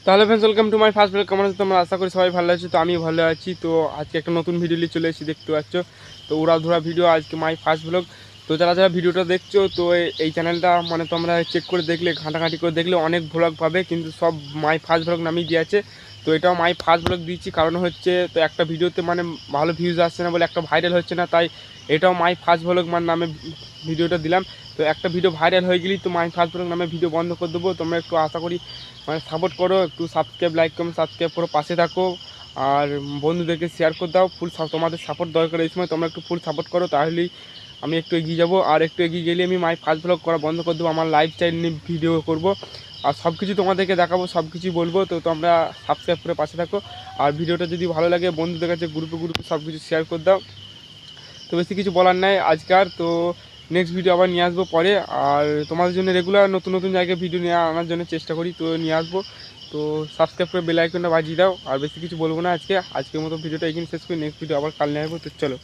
তাহলে friends, welcome to my first blog. কেমন আছো তোমরা? আশা করি সবাই ভালো আছো। তো আমি ভালো আছি। তো আজকে একটা নতুন ভিডিও নিয়ে চলে এসেছি, দেখতে পাচ্ছ। তো উড়াধুরা ভিডিও, আজকে মাই ফার্স্ট ব্লগ। তো যারা যারা ভিডিওটা দেখছো, তো এই চ্যানেলটা মানে তোমরা চেক করে দেখলে, ঘাঁটাঘাঁটি করে দেখলে অনেক ভ্লগ পাবে, কিন্তু সব মাই ফার্স্ট ব্লগ নামেই দিয়েছে। তো এটাও মাই ফার্স্ট ব্লগ দিচ্ছি, কারণ হচ্ছে তো একটা ভিডিওতে মানে ভালো ভিউজ আসছে না বলে, একটা ভাইরাল হচ্ছে না, তাই এটাও মাই ফার্স্ট ব্লগ মানে নামে ভিডিওটা দিলাম। তো একটা ভিডিও ভাইরাল হয়ে গেলেই তো মাই ফার্স্ট ব্লগ নামে ভিডিও বন্ধ করে দেবো। তোমরা একটু আশা করি মানে সাপোর্ট করো, একটু সাবস্ক্রাইব, লাইক, কমেন্ট, সাবস্ক্রাইব করো, পাশে থাকো। আর বন্ধুদেরকে শেয়ার করে দাও। ফুল তোমাদের সাপোর্ট দরকার এই সময়, তোমরা একটু ফুল সাপোর্ট করো, তাহলেই আমি একটু এগিয়ে যাবো। আর একটু এগিয়ে গেলে আমি মাই ফার্স্ট ব্লগ করা বন্ধ করে দেবো, আমার লাইফস্টাইল নিয়ে ভিডিও করব। আর সব কিছু তোমাদেরকে দেখাবো, সব কিছুই বলবো। তো তোমরা সাবস্ক্রাইব করে পাশে থাকো। আর ভিডিওটা যদি ভালো লাগে, বন্ধুদের কাছে গ্রুপে গ্রুপে সব কিছু শেয়ার করে দাও। তো বেশি কিছু বলার নাই আজকার। তো নেক্সট ভিডিও আবার নিয়ে আসবো পরে। আর তোমাদের জন্য রেগুলার নতুন নতুন জায়গায় ভিডিও নিয়ে আনার জন্য চেষ্টা করি, তো নিয়ে আসবো। তো সাবস্ক্রাইব করে বেল আইকনটা বাজিয়ে দাও। আর বেশি কিছু বলবো না আজকের মতো ভিডিওটা এখানে শেষ করি। নেক্সট ভিডিও আবার কাল নিয়ে আসবো। তো চলো।